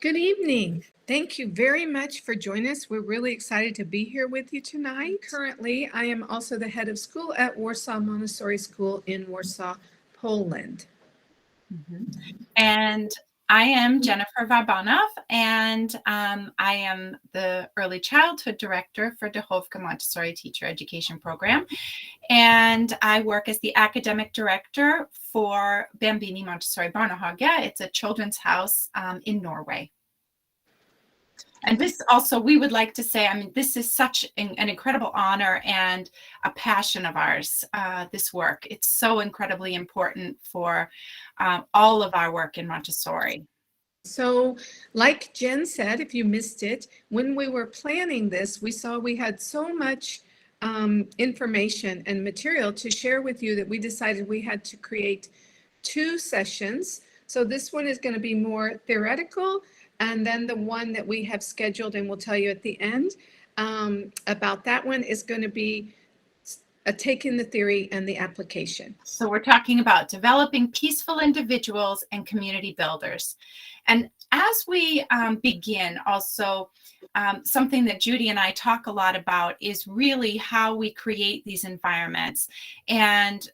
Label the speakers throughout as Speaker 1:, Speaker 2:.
Speaker 1: Good evening. Thank you very much for joining us. We're really excited to be here with you tonight. Currently, I am also the head of school at Warsaw Montessori School in Warsaw, Poland.
Speaker 2: And I am Jennifer Varbanov, and I am the Early Childhood Director for Duchovka Montessori Teacher Education Program. And I work as the Academic Director for Bambini Montessori Barnehage. It's a children's house in Norway. And this also, we would like to say, I mean, this is such an incredible honor and a passion of ours, this work. It's so incredibly important for all of our work in Montessori.
Speaker 1: So, like Jen said, if you missed it, when we were planning this, we saw we had so much information and material to share with you that we decided we had to create 2 sessions. So this one is going to be more theoretical, and then the one that we have scheduled and we'll tell you at the end about that one is going to be taking the theory and the application.
Speaker 2: So we're talking about developing peaceful individuals and community builders. And as we begin, also something that Judy and I talk a lot about is really how we create these environments, and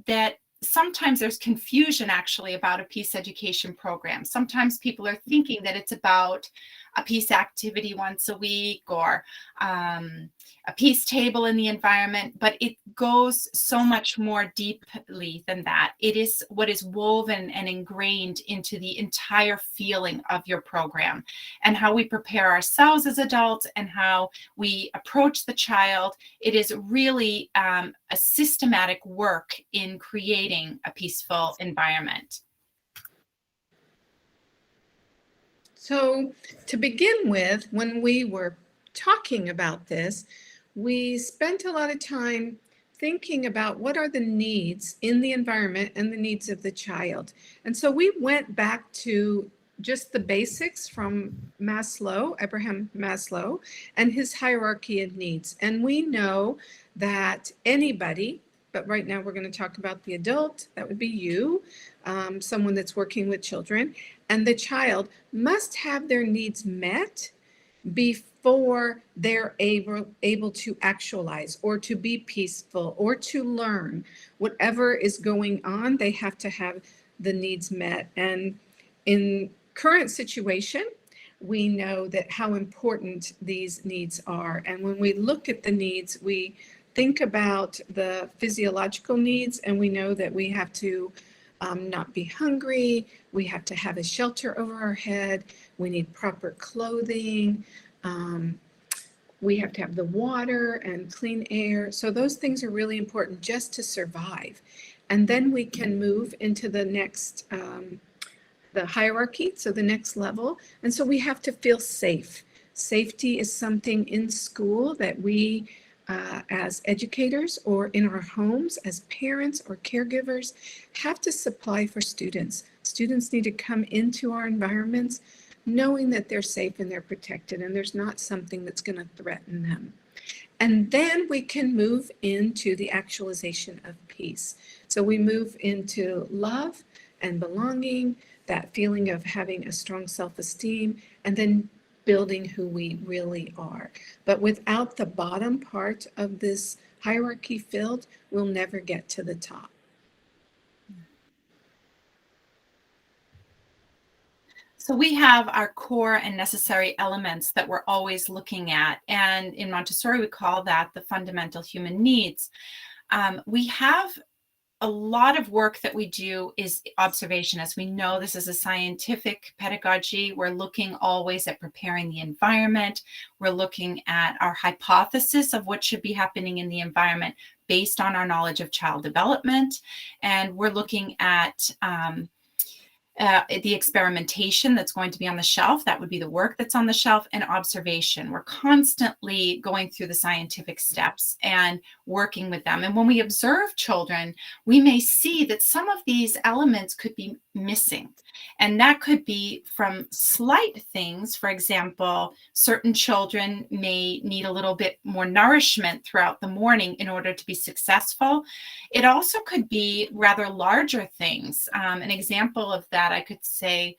Speaker 2: that sometimes there's confusion actually about a peace education program. Sometimes people are thinking that it's about a peace activity once a week or a peace table in the environment, but it goes so much more deeply than that. It is what is woven and ingrained into the entire feeling of your program, and how we prepare ourselves as adults and how we approach the child. It is really a systematic work in creating a peaceful environment.
Speaker 1: So to begin with, when we were talking about this, we spent a lot of time thinking about what are the needs in the environment and the needs of the child. And so we went back to just the basics from Maslow, Abraham Maslow, and his hierarchy of needs. And we know that anybody, but right now we're going to talk about the adult, that would be you, someone that's working with children, and the child must have their needs met before they're able to actualize or to be peaceful or to learn. Whatever is going on, they have to have the needs met. And in current situation, we know that how important these needs are. And when we look at the needs, we think about the physiological needs, and we know that we have to not be hungry, we have to have a shelter over our head, we need proper clothing, we have to have the water and clean air. So those things are really important just to survive. And then we can move into the next, the hierarchy, so the next level. And so we have to feel safe. Safety is something in school that we as educators or in our homes as parents or caregivers have to supply for students. Students need to come into our environments knowing that they're safe and they're protected and there's not something that's going to threaten them. And then we can move into the actualization of peace. So we move into love and belonging, that feeling of having a strong self-esteem, and then building who we really are. But without the bottom part of this hierarchy filled, we'll never get to the top.
Speaker 2: So we have our core and necessary elements that we're always looking at. And in Montessori, we call that the fundamental human needs. We have a lot of work that we do is observation. As we know, this is a scientific pedagogy. We're looking always at preparing the environment. We're looking at our hypothesis of what should be happening in the environment based on our knowledge of child development. And we're looking at the experimentation that's going to be on the shelf. That would be the work that's on the shelf, and observation. We're constantly going through the scientific steps and working with them. And when we observe children, we may see that some of these elements could be missing. And that could be from slight things. For example, certain children may need a little bit more nourishment throughout the morning in order to be successful. It also could be rather larger things. An example of that, I could say,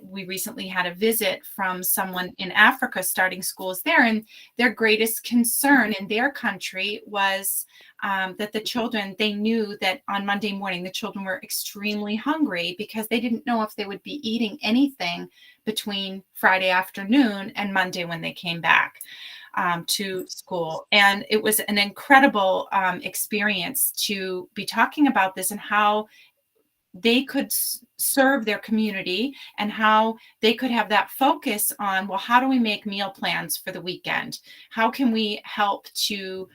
Speaker 2: we recently had a visit from someone in Africa starting schools there, and their greatest concern in their country was that the children, they knew that on Monday morning, the children were extremely hungry because they didn't know if they would be eating anything between Friday afternoon and Monday when they came back to school. And it was an incredible experience to be talking about this and how they could serve their community and how they could have that focus on, well, how do we make meal plans for the weekend? How can we help to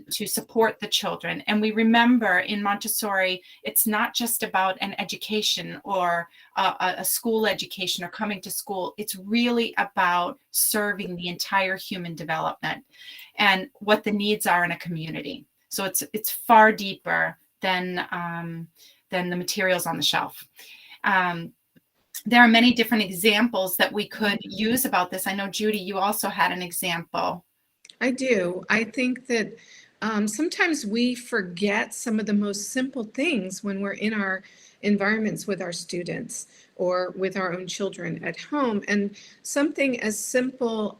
Speaker 2: support the children? And we remember in Montessori, it's not just about an education or a school education or coming to school. It's really about serving the entire human development and what the needs are in a community. So it's far deeper than the materials on the shelf. There are many different examples that we could use about this. I know, Judy, you also had an example.
Speaker 1: I do. I think that sometimes we forget some of the most simple things when we're in our environments with our students or with our own children at home. And something as simple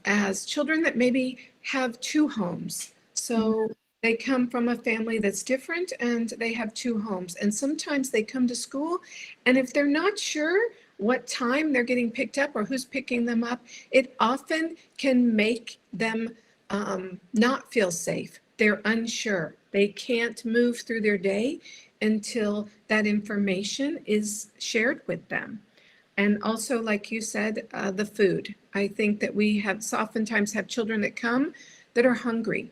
Speaker 1: as children that maybe have two homes. So they come from a family that's different and they have two homes. And sometimes they come to school, and if they're not sure what time they're getting picked up or who's picking them up, it often can make them not feel safe. They're unsure. They can't move through their day until that information is shared with them. And also, like you said, the food. I think that we have oftentimes have children that come that are hungry.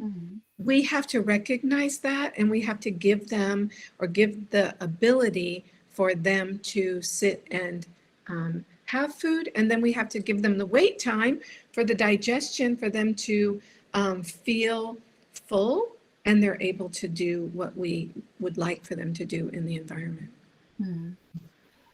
Speaker 1: Mm-hmm. We have to recognize that, and we have to give them or give the ability for them to sit and have food. And then we have to give them the wait time for the digestion, for them to feel full, and they're able to do what we would like for them to do in the environment.
Speaker 2: Mm-hmm.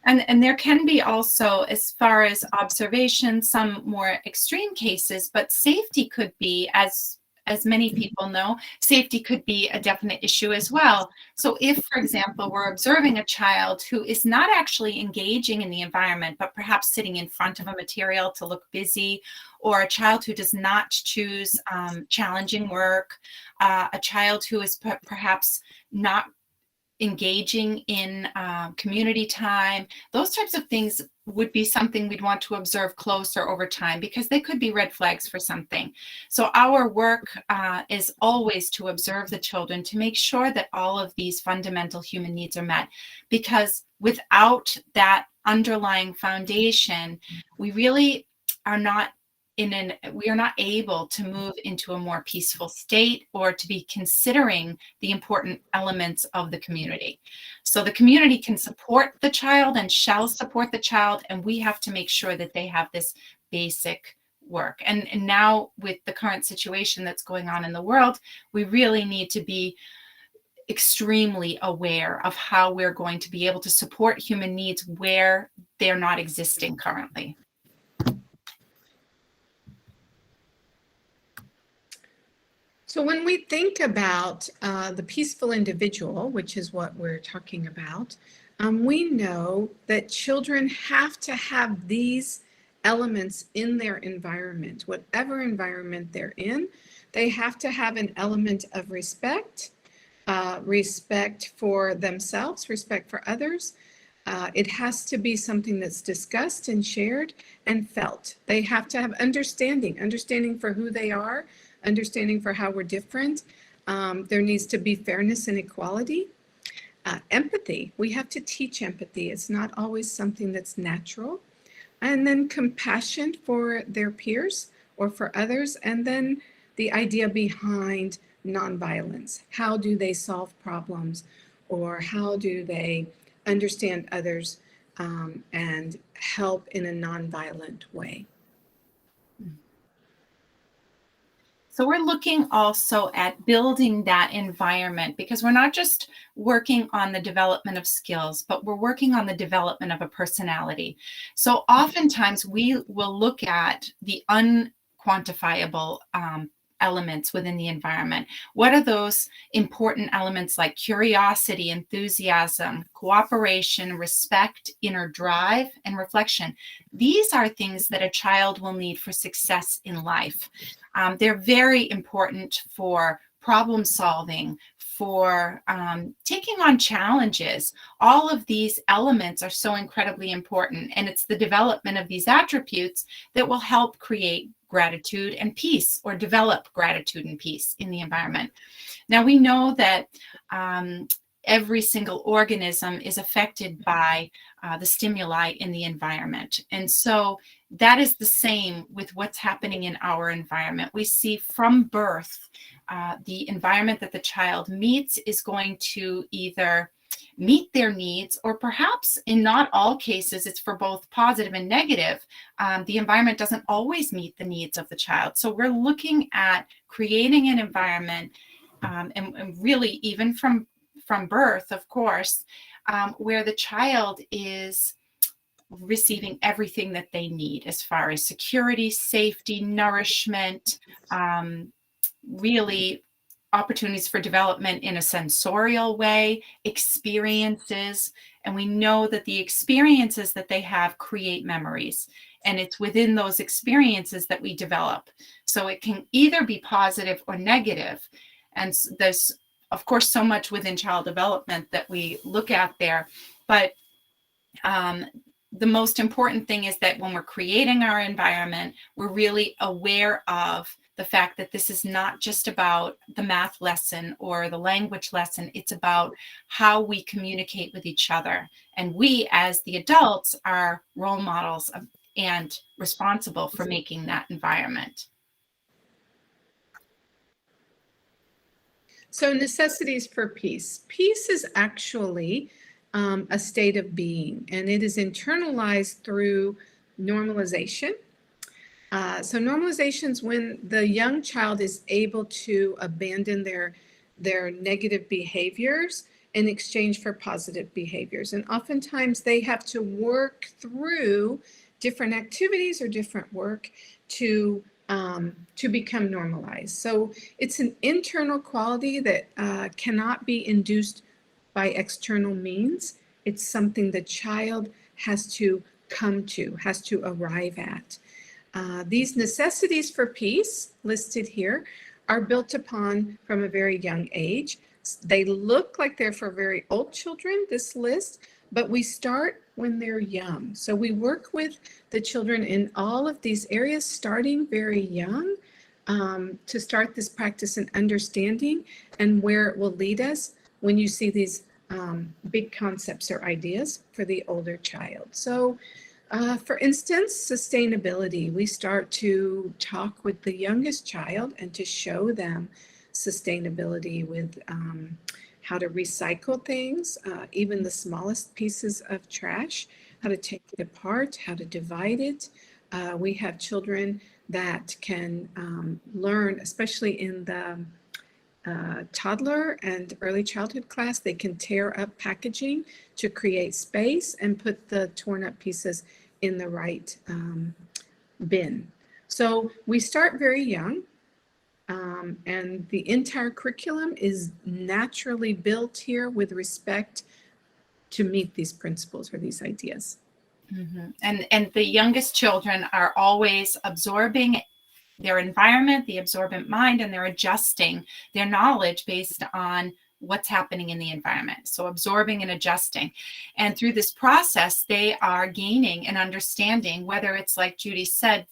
Speaker 2: And there can be also, as far as observation, some more extreme cases, but safety could be, as many people know, safety could be a definite issue as well. So if, for example, we're observing a child who is not actually engaging in the environment, but perhaps sitting in front of a material to look busy, or a child who does not choose challenging work, a child who is perhaps not engaging in community time, those types of things would be something we'd want to observe closer over time, because they could be red flags for something. So our work is always to observe the children to make sure that all of these fundamental human needs are met, because without that underlying foundation, we really are not we are not able to move into a more peaceful state or to be considering the important elements of the community. So the community can support the child and shall support the child, and we have to make sure that they have this basic work. And now with the current situation that's going on in the world, we really need to be extremely aware of how we're going to be able to support human needs where they're not existing currently.
Speaker 1: So when we think about the peaceful individual, which is what we're talking about, we know that children have to have these elements in their environment. Whatever environment they're in, they have to have an element of respect, respect for themselves, respect for others. It has to be something that's discussed and shared and felt. They have to have understanding for who they are, understanding for how we're different. There needs to be fairness and equality. Empathy, we have to teach empathy. It's not always something that's natural. And then compassion for their peers or for others. And then the idea behind nonviolence. How do they solve problems, or how do they understand others and help in a nonviolent way?
Speaker 2: So we're looking also at building that environment, because we're not just working on the development of skills, but we're working on the development of a personality. So oftentimes we will look at the unquantifiable elements within the environment? What are those important elements like curiosity, enthusiasm, cooperation, respect, inner drive, and reflection? These are things that a child will need for success in life. They're very important for problem solving, for taking on challenges. All of these elements are so incredibly important, and it's the development of these attributes that will help create gratitude and peace, or develop gratitude and peace in the environment. Now, we know that every single organism is affected by the stimuli in the environment. And so that is the same with what's happening in our environment. We see from birth, the environment that the child meets is going to either meet their needs, or perhaps in not all cases, it's for both positive and negative. The environment doesn't always meet the needs of the child. So we're looking at creating an environment, and really even from birth, of course, where the child is receiving everything that they need as far as security, safety, nourishment, really opportunities for development in a sensorial way, experiences. And we know that the experiences that they have create memories. And it's within those experiences that we develop. So it can either be positive or negative. And there's, of course, so much within child development that we look at there. But the most important thing is that when we're creating our environment, we're really aware of the fact that this is not just about the math lesson or the language lesson. It's about how we communicate with each other. And we, as the adults, are role models and responsible for making that environment.
Speaker 1: So necessities for peace. Peace is actually a state of being, and it is internalized through normalization. So normalization is when the young child is able to abandon their negative behaviors in exchange for positive behaviors. And oftentimes they have to work through different activities or different work to become normalized. So it's an internal quality that cannot be induced by external means. It's something the child has to come to, has to arrive at. These necessities for peace listed here are built upon from a very young age. They look like they're for very old children, this list, but we start when they're young. So we work with the children in all of these areas, starting very young, to start this practice and understanding, and where it will lead us when you see these big concepts or ideas for the older child. So for instance, sustainability. We start to talk with the youngest child and to show them sustainability with how to recycle things, even the smallest pieces of trash, how to take it apart, how to divide it. We have children that can learn, especially in the toddler and early childhood class, they can tear up packaging to create space and put the torn up pieces in the right bin. So we start very young, and the entire curriculum is naturally built here with respect to meet these principles or these ideas.
Speaker 2: Mm-hmm. And the youngest children are always absorbing their environment, the absorbent mind, and they're adjusting their knowledge based on what's happening in the environment. So absorbing and adjusting. And through this process, they are gaining an understanding, whether it's like Judy said,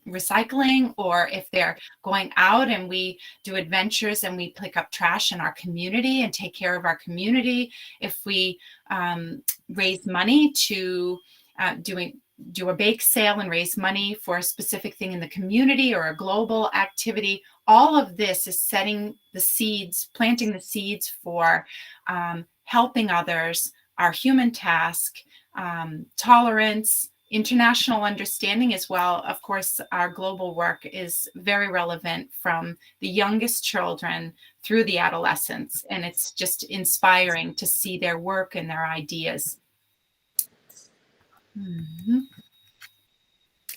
Speaker 2: recycling, or if they're going out and we do adventures and we pick up trash in our community and take care of our community. If we raise money to do a bake sale and raise money for a specific thing in the community or a global activity, all of this is setting the seeds, planting the seeds for helping others, our human task, tolerance, international understanding as well. Of course, our global work is very relevant from the youngest children through the adolescents, and it's just inspiring to see their work and their ideas. Mm-hmm.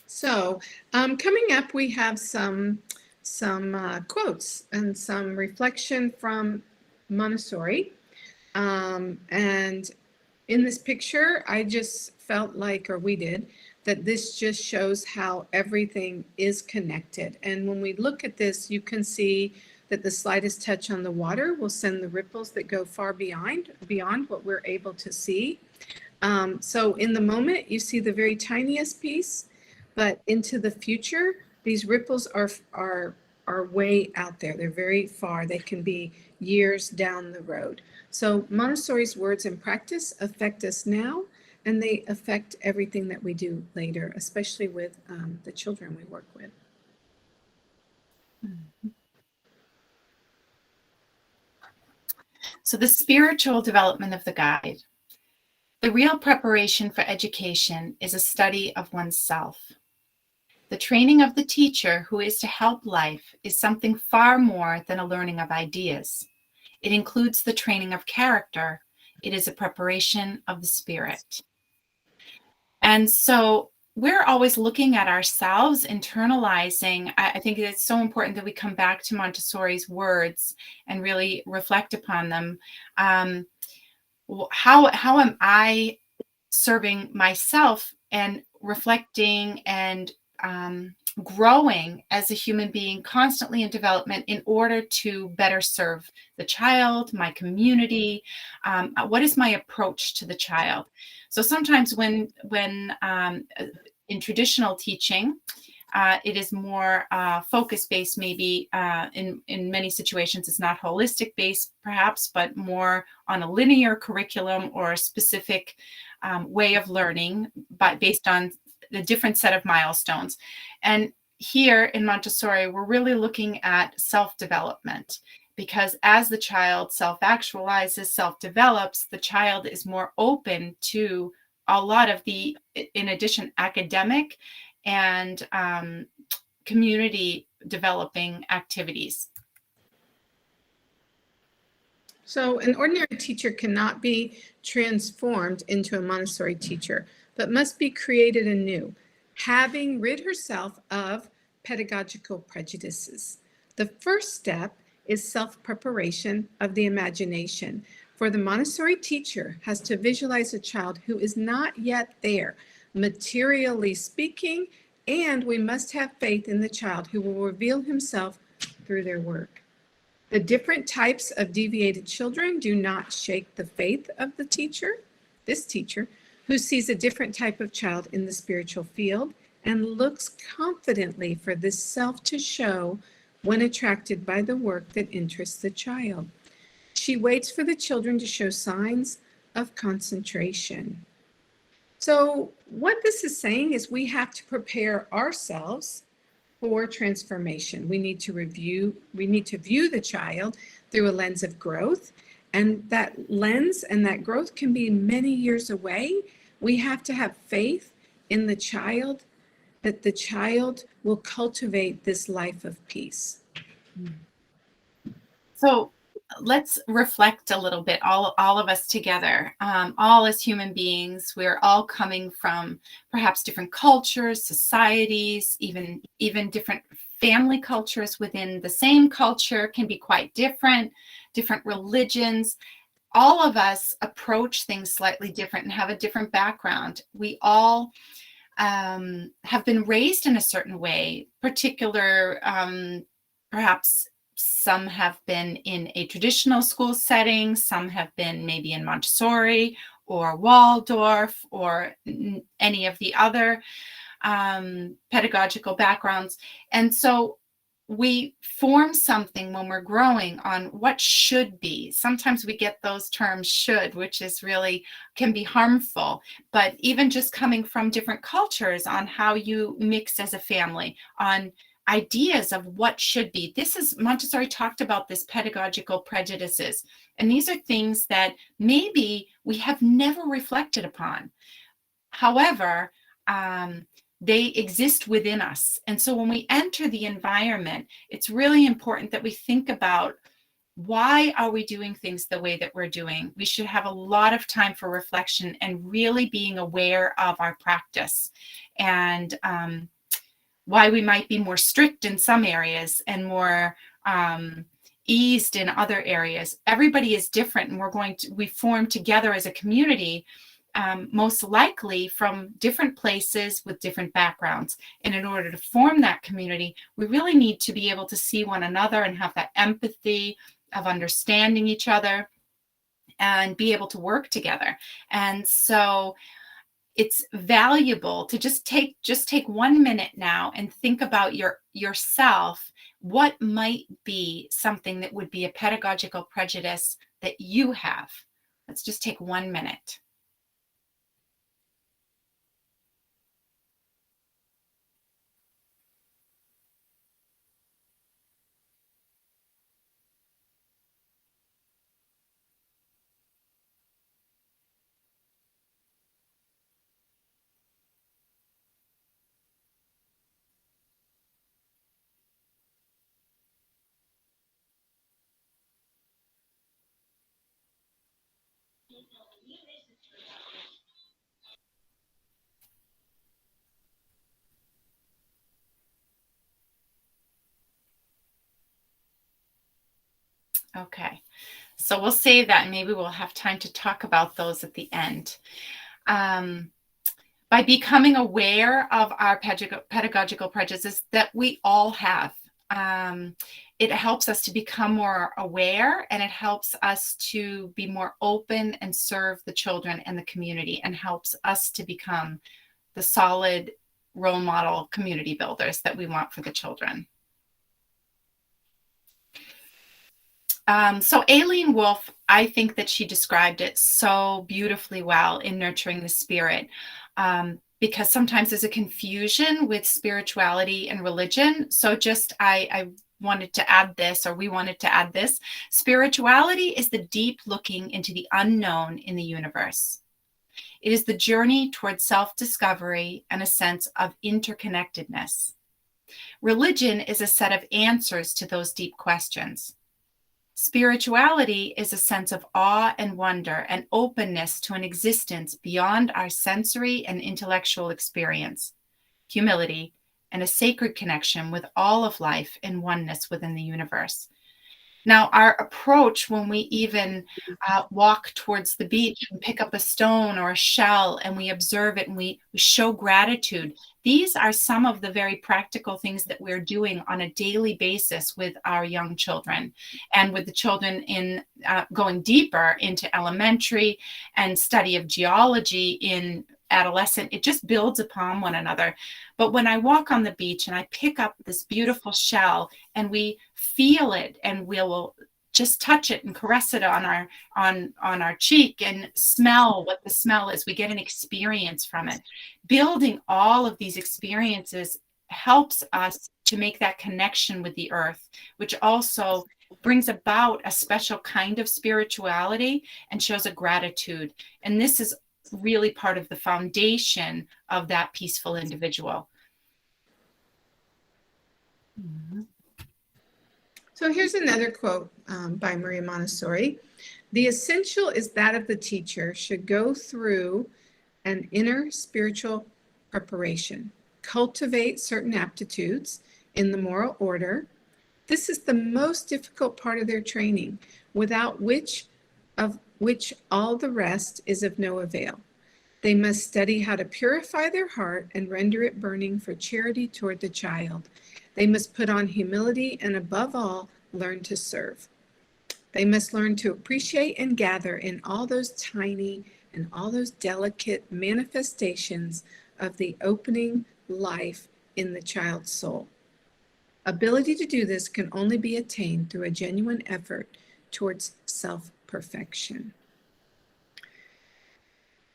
Speaker 1: So coming up, we have some some quotes and some reflection from Montessori. And in this picture, I just felt like, or we did, that this just shows how everything is connected. And when we look at this, you can see that the slightest touch on the water will send the ripples that go far beyond what we're able to see. So in the moment, you see the very tiniest piece, but into the future, these ripples are way out there. They're very far. They can be years down the road. So Montessori's words and practice affect us now, and they affect everything that we do later, especially with the children we work with.
Speaker 2: So the spiritual development of the guide. The real preparation for education is a study of oneself. The training of the teacher who is to help life is something far more than a learning of ideas. It includes the training of character. It is a preparation of the spirit. And so we're always looking at ourselves, internalizing. I think it's so important that we come back to Montessori's words and really reflect upon them. How am I serving myself and reflecting and growing as a human being, constantly in development, in order to better serve the child, my community? What is my approach to the child? So sometimes when in traditional teaching, it is more focus-based, maybe in many situations. It's not holistic-based, perhaps, but more on a linear curriculum or a specific way of learning, but based on the different set of milestones. And here in Montessori, we're really looking at self-development, because as the child self-actualizes, self-develops, the child is more open to a lot of the, in addition, academic and community developing activities.
Speaker 1: So an ordinary teacher cannot be transformed into a Montessori teacher, but must be created anew, having rid herself of pedagogical prejudices. The first step is self-preparation of the imagination, for the Montessori teacher has to visualize a child who is not yet there, materially speaking, and we must have faith in the child who will reveal himself through their work. The different types of deviated children do not shake the faith of the teacher, this teacher, who sees a different type of child in the spiritual field and looks confidently for this self to show when attracted by the work that interests the child. She waits for the children to show signs of concentration. So what this is saying is we have to prepare ourselves for transformation. We need to view the child through a lens of growth, and that lens and that growth can be many years away. We have to have faith in the child, that the child will cultivate this life of peace.
Speaker 2: So let's reflect a little bit, all of us together, all as human beings. We're all coming from perhaps different cultures, societies, even different family cultures within the same culture can be quite different religions. All of us approach things slightly different and have a different background. We all have been raised in a certain way, perhaps some have been in a traditional school setting, some have been maybe in Montessori or Waldorf or any of the other pedagogical backgrounds. And so we form something when we're growing on what should be. Sometimes we get those terms should, which is really can be harmful, but even just coming from different cultures on how you mix as a family, on ideas of what should be. This is, Montessori talked about this pedagogical prejudices, and these are things that maybe we have never reflected upon. However, they exist within us. And so when we enter the environment, it's really important that we think about, why are we doing things the way that we're doing? We should have a lot of time for reflection and really being aware of our practice. And why we might be more strict in some areas and more eased in other areas. Everybody is different, and we form together as a community, most likely from different places with different backgrounds. And in order to form that community, we really need to be able to see one another and have that empathy of understanding each other and be able to work together. And so it's valuable to just take 1 minute now and think about yourself. What might be something that would be a pedagogical prejudice that you have? Let's just take 1 minute. Okay, so we'll save that and maybe we'll have time to talk about those at the end. By becoming aware of our pedagogical prejudices that we all have, it helps us to become more aware, and it helps us to be more open and serve the children and the community, and helps us to become the solid role model community builders that we want for the children. So Aline Wolf, I think that she described it so beautifully well in Nurturing the Spirit, because sometimes there's a confusion with spirituality and religion. So I wanted to add this, or we wanted to add this. Spirituality is the deep looking into the unknown in the universe. It is the journey towards self-discovery and a sense of interconnectedness. Religion is a set of answers to those deep questions. Spirituality is a sense of awe and wonder and openness to an existence beyond our sensory and intellectual experience, humility, and a sacred connection with all of life and oneness within the universe. Now, our approach when we even walk towards the beach and pick up a stone or a shell and we observe it and we show gratitude, these are some of the very practical things that we're doing on a daily basis with our young children, and with the children in going deeper into elementary and study of geology in adolescent. It just builds upon one another. But when I walk on the beach and I pick up this beautiful shell and we feel it, and we'll just touch it and caress it on our cheek and smell what the smell is, we get an experience from it. Building all of these experiences helps us to make that connection with the earth, which also brings about a special kind of spirituality and shows a gratitude. And this is really part of the foundation of that peaceful individual. Mm-hmm.
Speaker 1: So here's another quote by Maria Montessori. The essential is that of the teacher should go through an inner spiritual preparation, cultivate certain aptitudes in the moral order. This is the most difficult part of their training, without which all the rest is of no avail. They must study how to purify their heart and render it burning for charity toward the child. They must put on humility and, above all, learn to serve. They must learn to appreciate and gather in all those tiny and all those delicate manifestations of the opening life in the child's soul. Ability to do this can only be attained through a genuine effort towards self-perfection.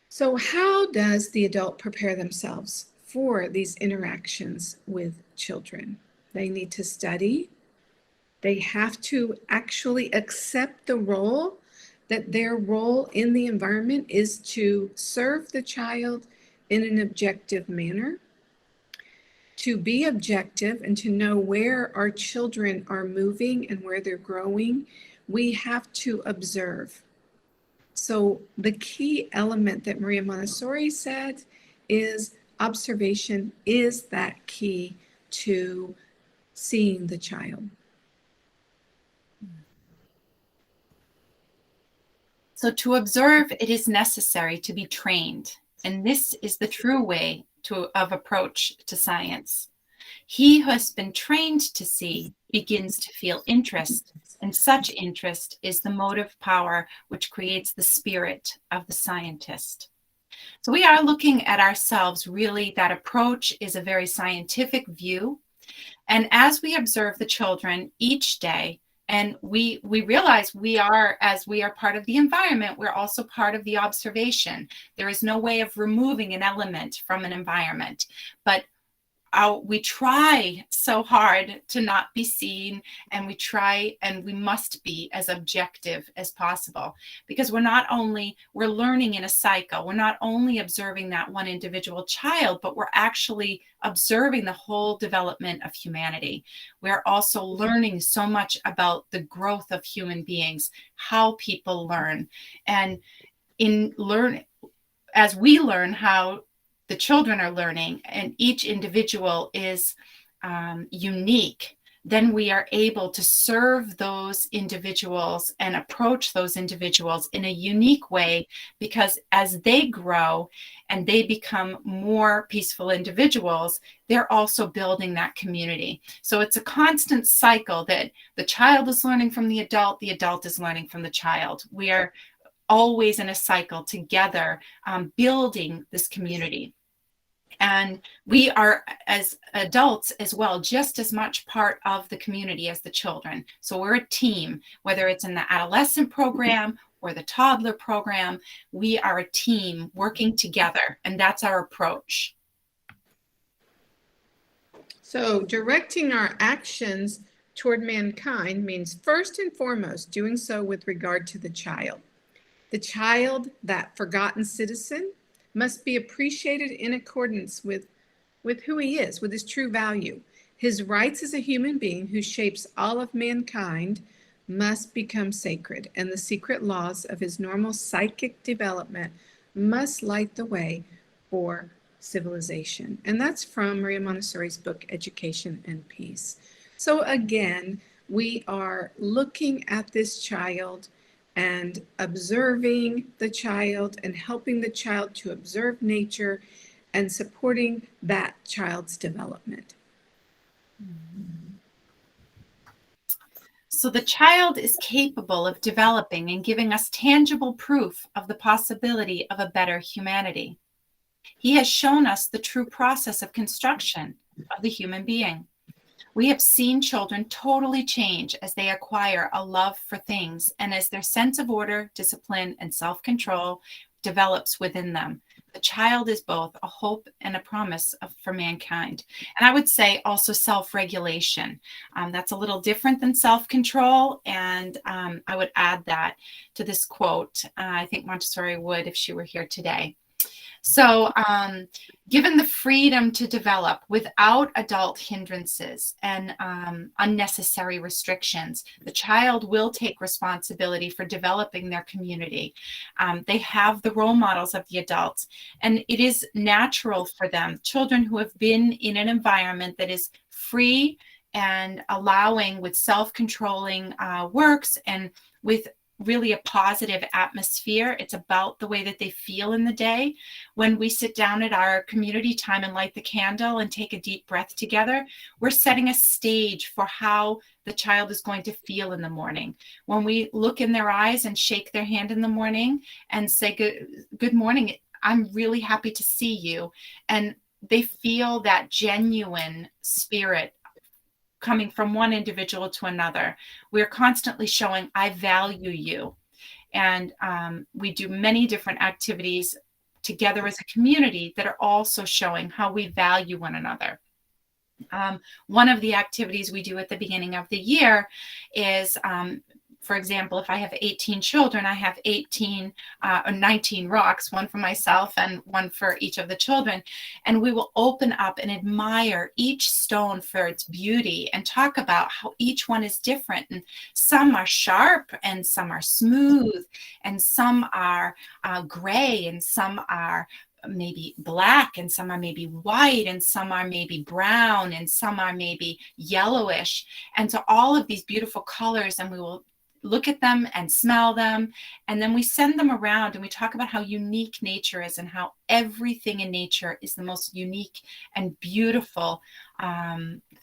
Speaker 1: So how does the adult prepare themselves for these interactions with children? They need to study. They have to actually accept the role, that their role in the environment is to serve the child in an objective manner. To be objective and to know where our children are moving and where they're growing, we have to observe. So the key element that Maria Montessori said is observation is that key to seeing the child.
Speaker 2: So to observe, it is necessary to be trained. And this is the true way of approach to science. He who has been trained to see begins to feel interest, and such interest is the motive power which creates the spirit of the scientist. So we are looking at ourselves, really, that approach is a very scientific view. And as we observe the children each day, and we realize as we are part of the environment, we're also part of the observation. There is no way of removing an element from an environment, but we try so hard to not be seen, and we must be as objective as possible, because we're learning in a cycle. We're not only observing that one individual child, but we're actually observing the whole development of humanity. We're also learning so much about the growth of human beings, how people learn, and as we learn how the children are learning, and each individual is unique, then we are able to serve those individuals and approach those individuals in a unique way, because as they grow and they become more peaceful individuals, they're also building that community. So it's a constant cycle that the child is learning from the adult is learning from the child. We are always in a cycle together, building this community. And we are, as adults as well, just as much part of the community as the children. So we're a team, whether it's in the adolescent program or the toddler program, we are a team working together, and that's our approach.
Speaker 1: So directing our actions toward mankind means first and foremost doing so with regard to the child. The child, that forgotten citizen, must be appreciated in accordance with who he is, with his true value. His rights as a human being who shapes all of mankind must become sacred, and the secret laws of his normal psychic development must light the way for civilization. And that's from Maria Montessori's book, Education and Peace. So again, we are looking at this child and observing the child and helping the child to observe nature and supporting that child's development.
Speaker 2: So the child is capable of developing and giving us tangible proof of the possibility of a better humanity. He has shown us the true process of construction of the human being. We have seen children totally change as they acquire a love for things and as their sense of order, discipline, and self-control develops within them. The child is both a hope and a promise for mankind. And I would say also self-regulation. That's a little different than self-control. And I would add that to this quote. I think Montessori would if she were here today. So given the freedom to develop without adult hindrances and unnecessary restrictions, the child will take responsibility for developing their community. They have the role models of the adults, and it is natural for them, children who have been in an environment that is free and allowing with self-controlling works and with really a positive atmosphere. It's about the way that they feel in the day. When we sit down at our community time and light the candle and take a deep breath together, we're setting a stage for how the child is going to feel in the morning. When we look in their eyes and shake their hand in the morning and say, good morning, I'm really happy to see you. And they feel that genuine spirit coming from one individual to another. We're constantly showing, I value you. And we do many different activities together as a community that are also showing how we value one another. One of the activities we do at the beginning of the year is, for example, if I have 18 children, I have 18 or 19 rocks, one for myself and one for each of the children. And we will open up and admire each stone for its beauty and talk about how each one is different. And some are sharp and some are smooth and some are gray and some are maybe black, and some are maybe white, and some are maybe brown, and some are maybe yellowish. And so all of these beautiful colors, and we will look at them and smell them, and then we send them around and we talk about how unique nature is and how everything in nature is the most unique and beautiful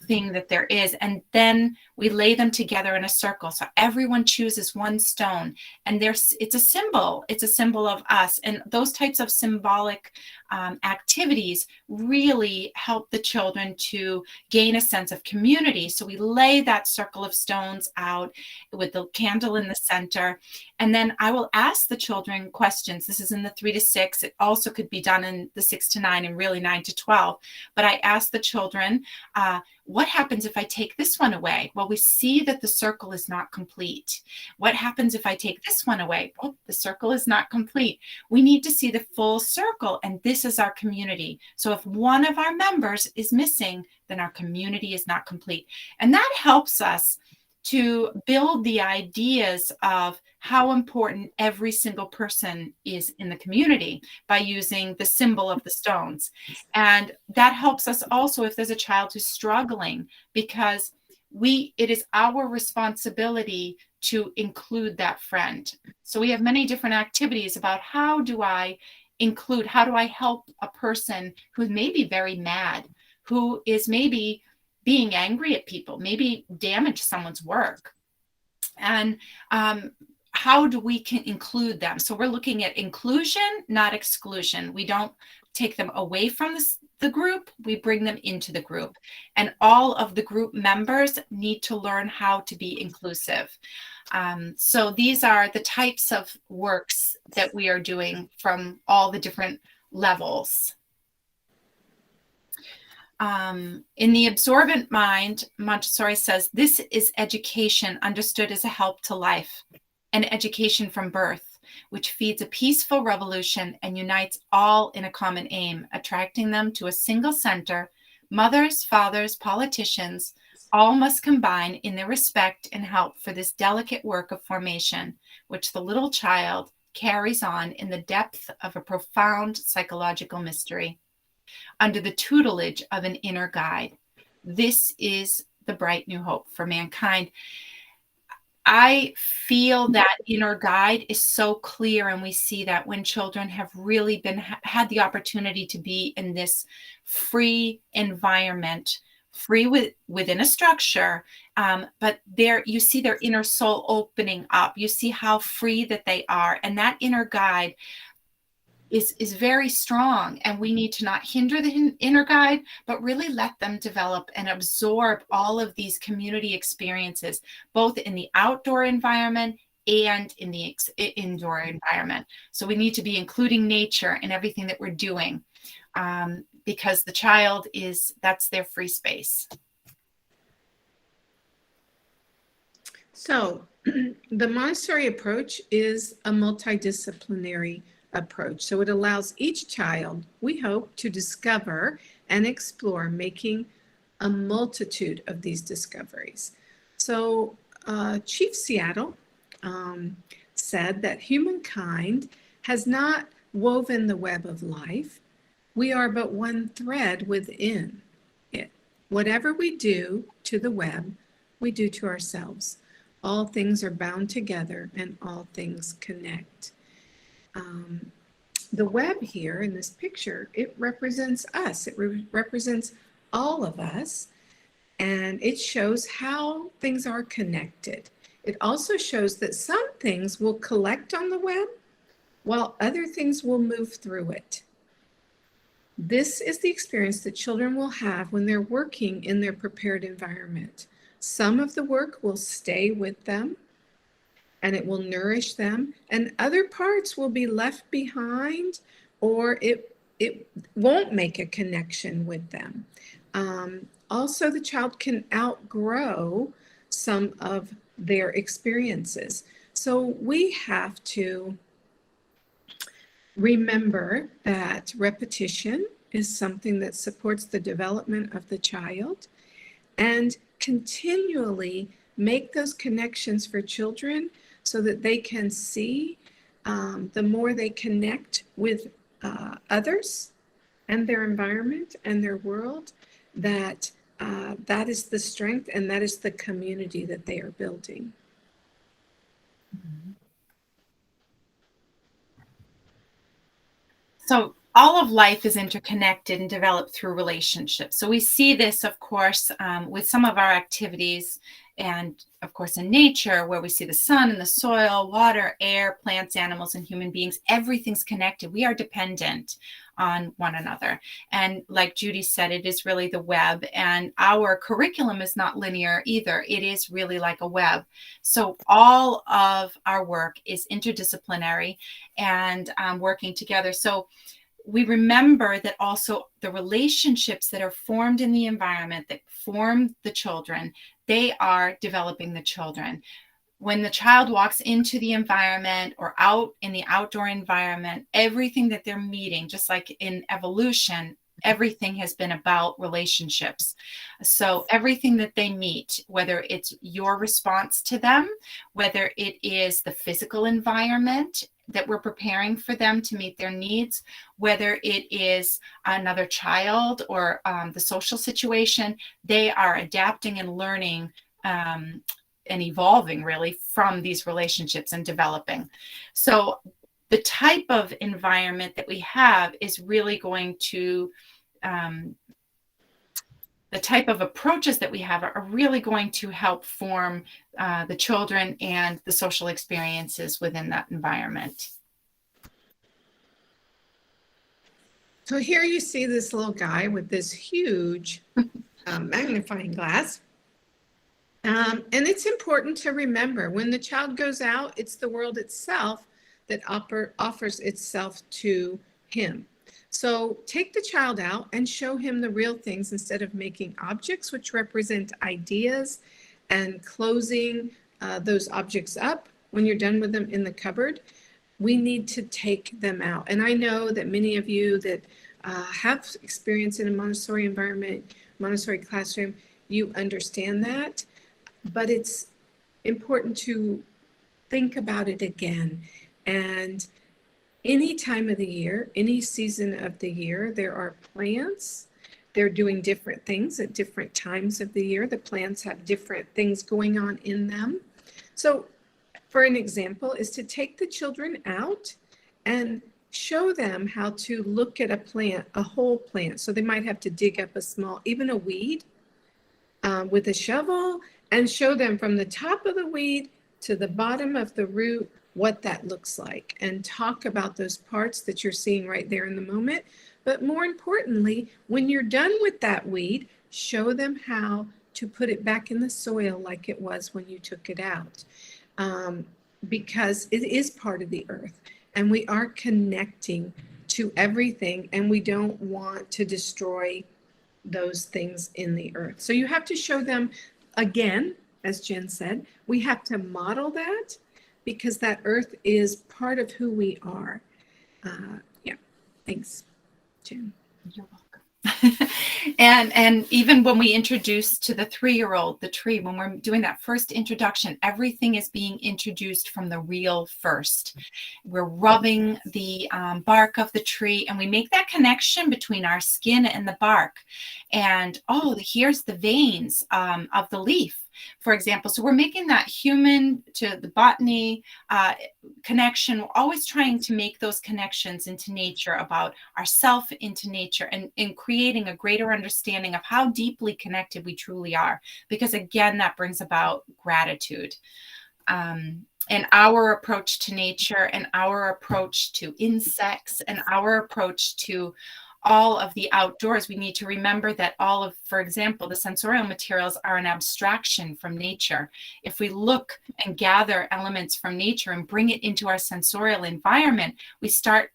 Speaker 2: thing that there is. And then we lay them together in a circle. So everyone chooses one stone, and it's a symbol of us. And those types of symbolic activities really help the children to gain a sense of community. So we lay that circle of stones out with the candle in the center, and then I will ask the children questions. This is in the 3 to 6. It also could be done in the 6 to 9 and really 9 to 12. But I ask the children, what happens if I take this one away? Well, we see that the circle is not complete. What happens if I take this one away? Oh, the circle is not complete. We need to see the full circle, and this is our community. So if one of our members is missing, then our community is not complete. And that helps us to build the ideas of how important every single person is in the community by using the symbol of the stones. And that helps us also if there's a child who's struggling, because it is our responsibility to include that friend. So we have many different activities about how do I help a person who may be very mad, who is maybe being angry at people, maybe damage someone's work. And how do we can include them? So we're looking at inclusion, not exclusion. We don't take them away from the group, we bring them into the group. And all of the group members need to learn how to be inclusive. So these are the types of works that we are doing from all the different levels. In the absorbent mind, Montessori says, this is education understood as a help to life, an education from birth, which feeds a peaceful revolution and unites all in a common aim, attracting them to a single center. Mothers, fathers, politicians, all must combine in their respect and help for this delicate work of formation, which the little child carries on in the depth of a profound psychological mystery, under the tutelage of an inner guide. This is the bright new hope for mankind. I feel that inner guide is so clear, and we see that when children have really had the opportunity to be in this free environment, free within a structure, but there you see their inner soul opening up. You see how free that they are, and that inner guide is very strong, and we need to not hinder the inner guide, but really let them develop and absorb all of these community experiences, both in the outdoor environment and in the indoor environment. So we need to be including nature in everything that we're doing, because the child that's their free space.
Speaker 1: So the Montessori approach is a multidisciplinary approach. So it allows each child, we hope, to discover and explore, making a multitude of these discoveries. So Chief Seattle said that humankind has not woven the web of life. We are but one thread within it. Whatever we do to the web, we do to ourselves. All things are bound together and all things connect. The web here in this picture, it represents us. It represents all of us, and it shows how things are connected. It also shows that some things will collect on the web while other things will move through it. This is the experience that children will have when they're working in their prepared environment. Some of the work will stay with them, and it will nourish them, and other parts will be left behind, or it won't make a connection with them. Also, the child can outgrow some of their experiences. So we have to remember that repetition is something that supports the development of the child, and continually make those connections for children so that they can see, the more they connect with others and their environment and their world, that that is the strength and that is the community that they are building.
Speaker 2: So all of life is interconnected and developed through relationships. So we see this, of course, with some of our activities and, of course, in nature, where we see the sun and the soil, water, air, plants, animals, and human beings. Everything's connected. We are dependent on one another. And like Judy said, it is really the web. And our curriculum is not linear either. It is really like a web. So all of our work is interdisciplinary and working together. So we remember that also the relationships that are formed in the environment that form the children, they are developing the children. When the child walks into the environment or out in the outdoor environment, everything that they're meeting, just like in evolution, everything has been about relationships. So everything that they meet, whether it's your response to them, whether it is the physical environment that we're preparing for them to meet their needs, whether it is another child or the social situation, they are adapting and learning and evolving really from these relationships and developing. So the type of environment that we have is really going to, the type of approaches that we have are really going to help form the children and the social experiences within that environment.
Speaker 1: So here you see this little guy with this huge magnifying glass. And it's important to remember when the child goes out, it's the world itself that offers itself to him. So take the child out and show him the real things instead of making objects which represent ideas and closing those objects up when you're done with them in the cupboard. We need to take them out. And I know that many of you that have experience in a Montessori environment, Montessori classroom, you understand that. But it's important to think about it again. And any time of the year, any season of the year, there are plants. They're doing different things at different times of the year. The plants have different things going on in them. So for an example is to take the children out and show them how to look at a plant, a whole plant. So they might have to dig up a small, even a weed with a shovel, and show them from the top of the weed to the bottom of the root what that looks like, and talk about those parts that you're seeing right there in the moment. But more importantly, when you're done with that weed, show them how to put it back in the soil like it was when you took it out. Because it is part of the earth and we are connecting to everything, and we don't want to destroy those things in the earth. So you have to show them, again, as Jen said, we have to model that because that earth is part of who we are. Yeah, thanks, Jen.
Speaker 2: You're welcome. And even when we introduce to the 3-year-old the tree, when we're doing that first introduction, everything is being introduced from the real first. We're rubbing the bark of the tree, and we make that connection between our skin and the bark. And oh, here's the veins of the leaf, for example. So we're making that human to the botany connection. We're always trying to make those connections into nature, about ourself into nature, and in creating a greater understanding of how deeply connected we truly are. Because again, that brings about gratitude. And our approach to nature, and our approach to insects, and our approach to all of the outdoors, we need to remember that all of, for example, the sensorial materials are an abstraction from nature. If we look and gather elements from nature and bring it into our sensorial environment, we start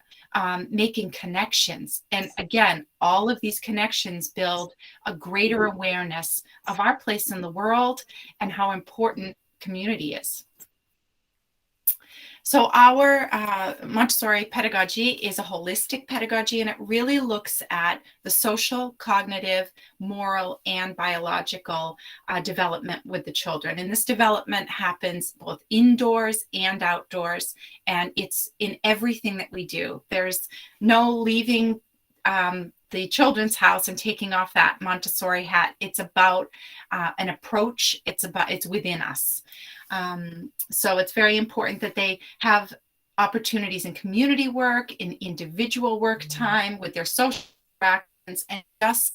Speaker 2: making connections. And again, all of these connections build a greater awareness of our place in the world and how important community is. So our Montessori pedagogy is a holistic pedagogy, and it really looks at the social, cognitive, moral, and biological development with the children. And this development happens both indoors and outdoors, and it's in everything that we do. There's no leaving the children's house and taking off that Montessori hat. It's about an approach. It's within us. So it's very important that they have opportunities in community work, in individual work time, with their social interactions, and just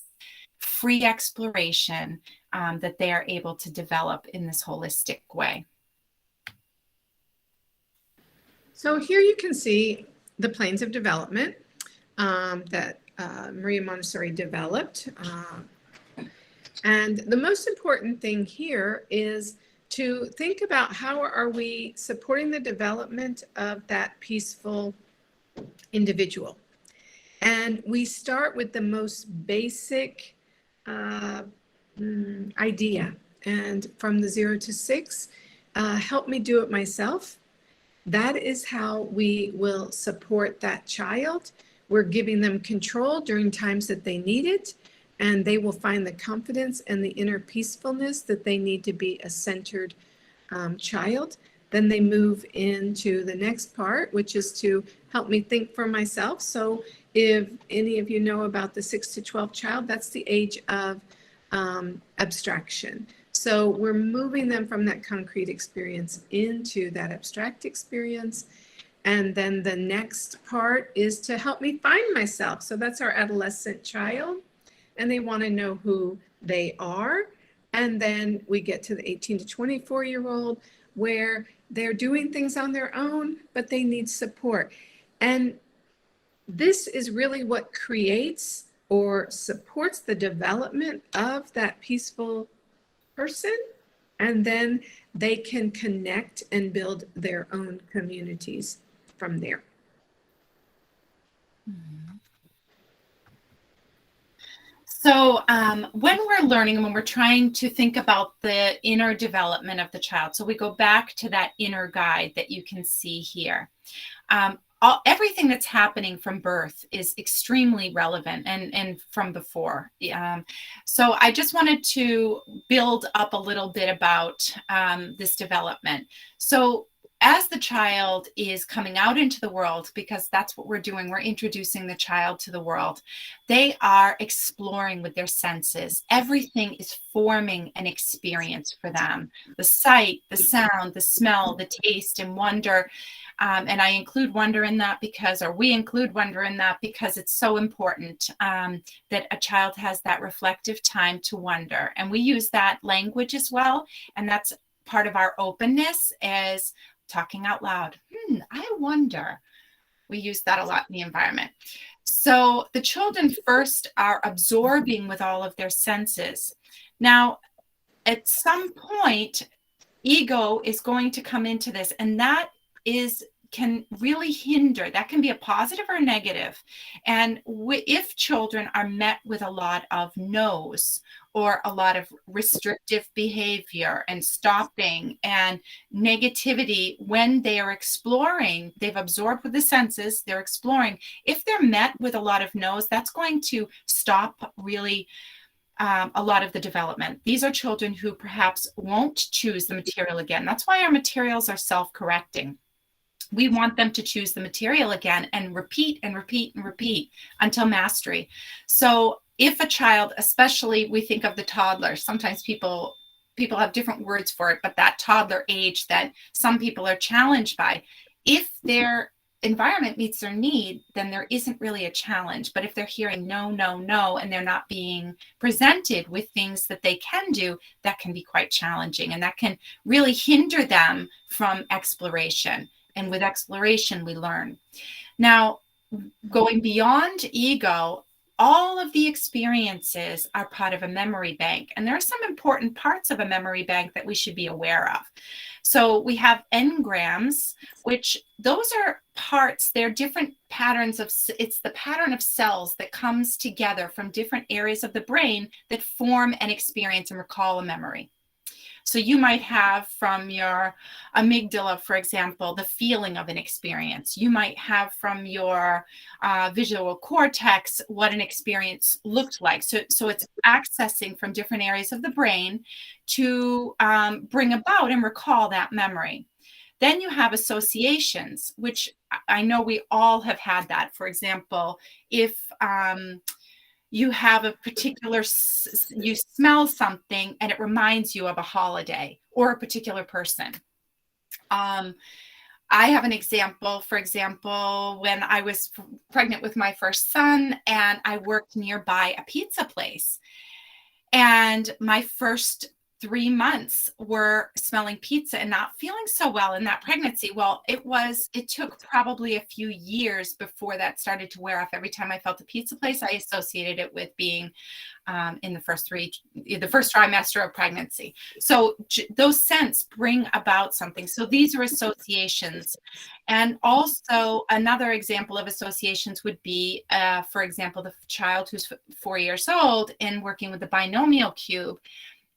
Speaker 2: free exploration that they are able to develop in this holistic way.
Speaker 1: So here you can see the planes of development that Maria Montessori developed. And the most important thing here is to think about how are we supporting the development of that peaceful individual. And we start with the most basic idea. And from the 0 to 6, help me do it myself. That is how we will support that child. We're giving them control during times that they need it, and they will find the confidence and the inner peacefulness that they need to be a centered child. Then they move into the next part, which is to help me think for myself. So if any of you know about the 6 to 12 child, that's the age of abstraction. So we're moving them from that concrete experience into that abstract experience. And then the next part is to help me find myself. So that's our adolescent child. And they want to know who they are. And then we get to the 18 to 24-year-old where they're doing things on their own, but they need support. And this is really what creates or supports the development of that peaceful person. And then they can connect and build their own communities from there.
Speaker 2: So when we're learning and when we're trying to think about the inner development of the child, so we go back to that inner guide that you can see here. Everything that's happening from birth is extremely relevant and from before. So I just wanted to build up a little bit about this development. So as the child is coming out into the world, because that's what we're doing, we're introducing the child to the world, they are exploring with their senses. Everything is forming an experience for them. The sight, the sound, the smell, the taste, and wonder. And I include wonder in that because, or we include wonder in that because it's so important that a child has that reflective time to wonder. And we use that language as well. And that's part of our openness as talking out loud. I wonder. We use that a lot in the environment. So the children first are absorbing with all of their senses. Now, at some point, ego is going to come into this, and that can really hinder. That can be a positive or negative. And if children are met with a lot of no's or a lot of restrictive behavior and stopping and negativity when they are exploring, they've absorbed with the senses, they're exploring. If they're met with a lot of no's, that's going to stop really a lot of the development. These are children who perhaps won't choose the material again. That's why our materials are self-correcting. We want them to choose the material again and repeat and repeat and repeat until mastery. So if a child, especially we think of the toddler, sometimes people have different words for it, but that toddler age that some people are challenged by, if their environment meets their need, then there isn't really a challenge. But if they're hearing no, no, no, and they're not being presented with things that they can do, that can be quite challenging. And that can really hinder them from exploration. And with exploration, we learn. Now, going beyond ego, all of the experiences are part of a memory bank. And there are some important parts of a memory bank that we should be aware of. So we have engrams, which those are parts, they're different patterns of, it's the pattern of cells that comes together from different areas of the brain that form and experience and recall a memory. So you might have from your amygdala, for example, the feeling of an experience. You might have from your visual cortex what an experience looked like. So it's accessing from different areas of the brain to bring about and recall that memory. Then you have associations, which I know we all have had that. For example, if you have a particular, you smell something and it reminds you of a holiday or a particular person. I have an example, for example, when I was pregnant with my first son and I worked nearby a pizza place. And my first 3 months were smelling pizza and not feeling so well in that pregnancy. Well, it took probably a few years before that started to wear off. Every time I felt a pizza place, I associated it with being in the first trimester of pregnancy. So those scents bring about something. So these are associations. And also another example of associations would be, for example, the child who's 4 years old and working with the binomial cube.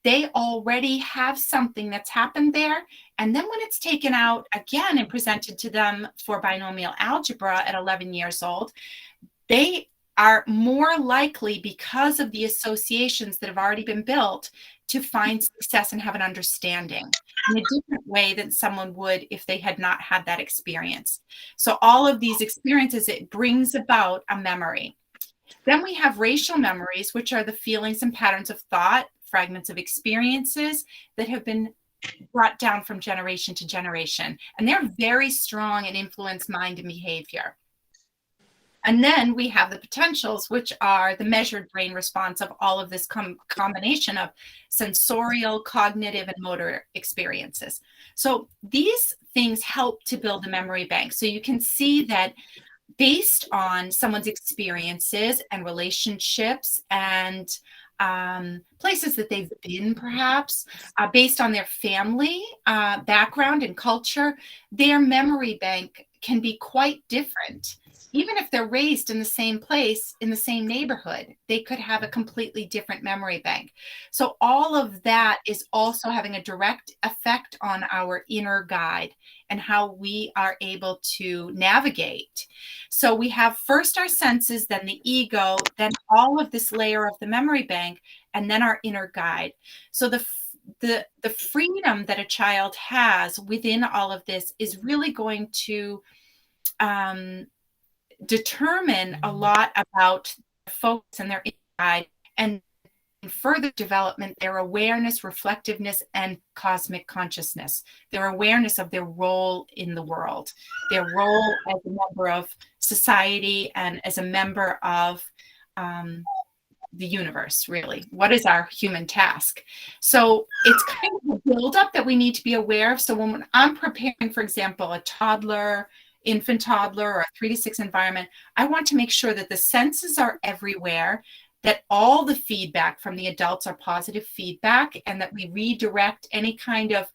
Speaker 2: They already have something that's happened there. And then when it's taken out again and presented to them for binomial algebra at 11 years old, they are more likely, because of the associations that have already been built, to find success and have an understanding in a different way than someone would if they had not had that experience. So all of these experiences, it brings about a memory. Then we have racial memories, which are the feelings and patterns of thought, fragments of experiences that have been brought down from generation to generation. And they're very strong and influence mind and behavior. And then we have the potentials, which are the measured brain response of all of this combination of sensorial, cognitive, and motor experiences. So these things help to build a memory bank. So you can see that based on someone's experiences and relationships and places that they've been, perhaps, based on their family background and culture, their memory bank can be quite different. Even if they're raised in the same place, in the same neighborhood, they could have a completely different memory bank. So all of that is also having a direct effect on our inner guide and how we are able to navigate. So we have first our senses, then the ego, then all of this layer of the memory bank, and then our inner guide. So the freedom that a child has within all of this is really going to determine a lot about their focus and their guide, and further development, their awareness, reflectiveness, and cosmic consciousness, their awareness of their role in the world, their role as a member of society and as a member of the universe, really. What is our human task? So it's kind of a buildup that we need to be aware of. So when I'm preparing, for example, a toddler, infant toddler, or a 3 to 6 environment, I want to make sure that the senses are everywhere, that all the feedback from the adults are positive feedback, and that we redirect any kind of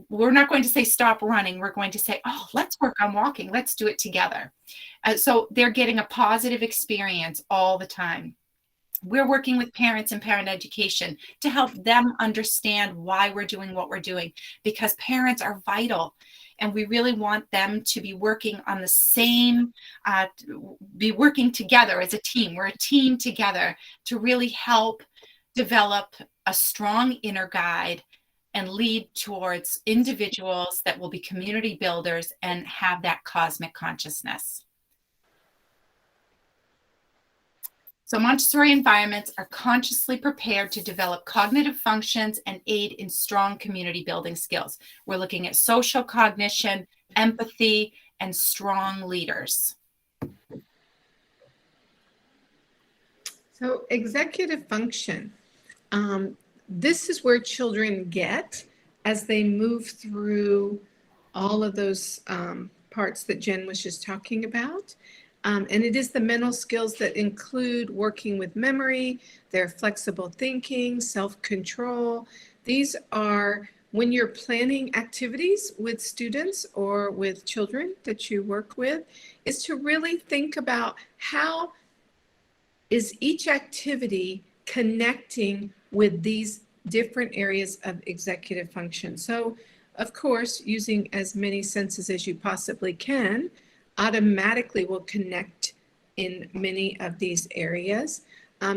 Speaker 2: we're not going to say stop running. We're going to say, oh, let's work on walking. Let's do it together. So they're getting a positive experience all the time. We're working with parents and parent education to help them understand why we're doing what we're doing, because parents are vital. And we really want them to be working on the same, be working together as a team. We're a team together to really help develop a strong inner guide and lead towards individuals that will be community builders and have that cosmic consciousness. So Montessori environments are consciously prepared to develop cognitive functions and aid in strong community building skills. We're looking at social cognition, empathy, and strong leaders.
Speaker 1: So executive function, this is where children get as they move through all of those parts that Jen was just talking about. And it is the mental skills that include working with memory, their flexible thinking, self-control. These are when you're planning activities with students or with children that you work with, is to really think about how is each activity connecting with these different areas of executive function. So, of course, using as many senses as you possibly can automatically will connect in many of these areas.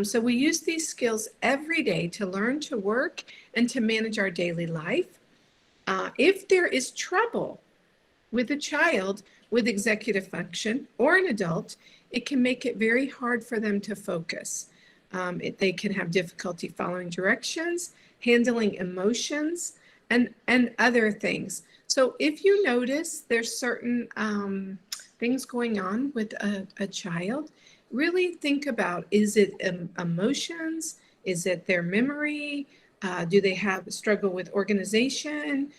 Speaker 1: So we use these skills every day to learn to work and to manage our daily life. If there is trouble with a child with executive function or an adult, it can make it very hard for them to focus. They can have difficulty following directions, handling emotions, and other things. So if you notice there's certain things going on with a child, really think about, is it emotions? Is it their memory? Do they have a struggle with organization?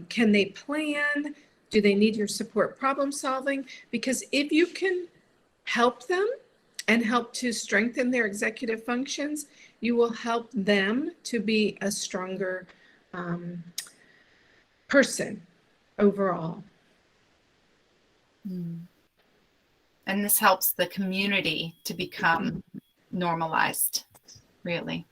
Speaker 1: Can they plan? Do they need your support problem solving? Because if you can help them and help to strengthen their executive functions, you will help them to be a stronger person overall.
Speaker 2: And this helps the community to become normalized, really.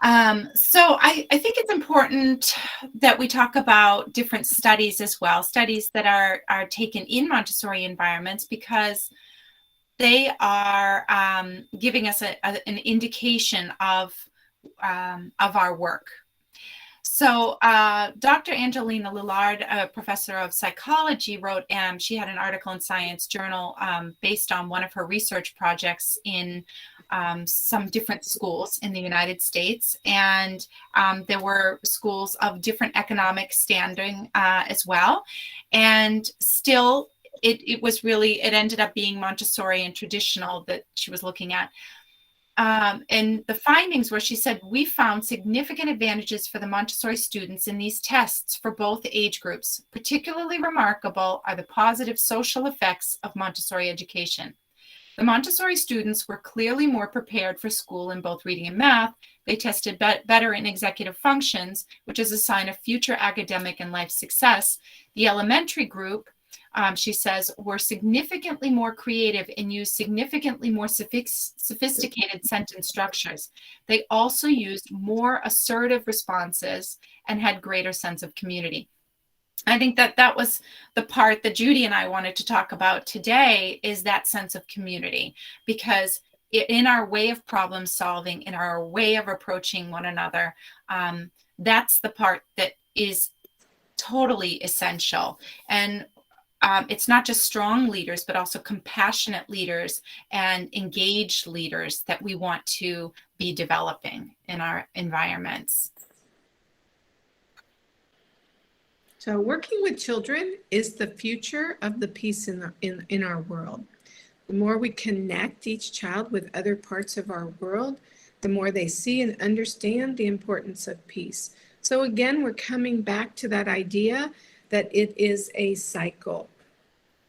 Speaker 2: So I think it's important that we talk about different studies as well, studies that are taken in Montessori environments, because they are giving us an indication of our work. So Dr. Angeline Lillard, a professor of psychology, wrote, she had an article in Science Journal based on one of her research projects in some different schools in the United States. And there were schools of different economic standing as well. And still, it ended up being Montessori and traditional that she was looking at. And the findings were, she said, we found significant advantages for the Montessori students in these tests for both age groups. Particularly remarkable are the positive social effects of Montessori education. The Montessori students were clearly more prepared for school in both reading and math. They tested better in executive functions, which is a sign of future academic and life success. The elementary group, she says, were significantly more creative and used significantly more sophisticated sentence structures. They also used more assertive responses and had greater sense of community. I think that was the part that Judy and I wanted to talk about today, is that sense of community, because in our way of problem solving, in our way of approaching one another, that's the part that is totally essential. And it's not just strong leaders, but also compassionate leaders and engaged leaders that we want to be developing in our environments.
Speaker 1: So working with children is the future of the peace in our world. The more we connect each child with other parts of our world, the more they see and understand the importance of peace. So again, we're coming back to that idea that it is a cycle.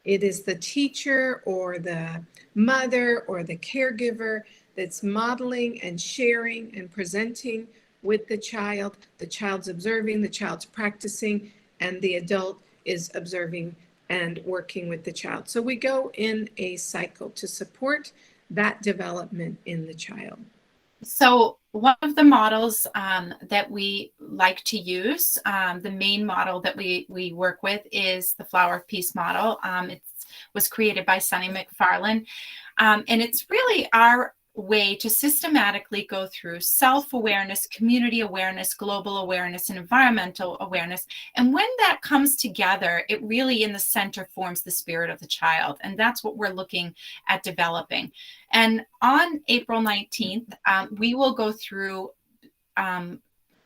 Speaker 1: It is the teacher or the mother or the caregiver that's modeling and sharing and presenting with the child. The child's observing, the child's practicing, and the adult is observing and working with the child. So we go in a cycle to support that development in the child.
Speaker 2: So one of the models that we like to use, the main model that we work with, is the Flower of Peace model. It was created by Sunny McFarlane. And it's really our way to systematically go through self-awareness, community awareness, global awareness, and environmental awareness. And when that comes together, it really in the center forms the spirit of the child. And that's what we're looking at developing. And on April 19th, we will go through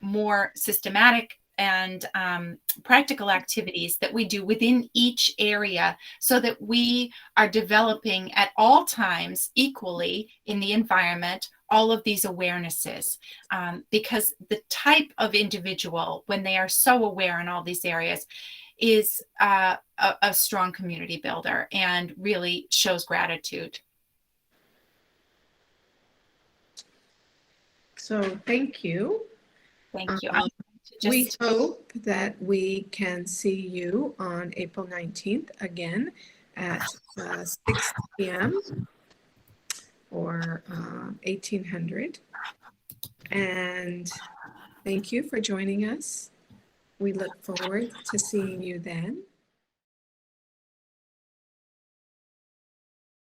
Speaker 2: more systematic and practical activities that we do within each area, so that we are developing at all times equally in the environment all of these awarenesses, because the type of individual, when they are so aware in all these areas, is a strong community builder and really shows gratitude.
Speaker 1: So thank you.
Speaker 2: Thank you.
Speaker 1: We hope that we can see you on April 19th again at 6 p.m. or 1800. And thank you for joining us. We look forward to seeing you then.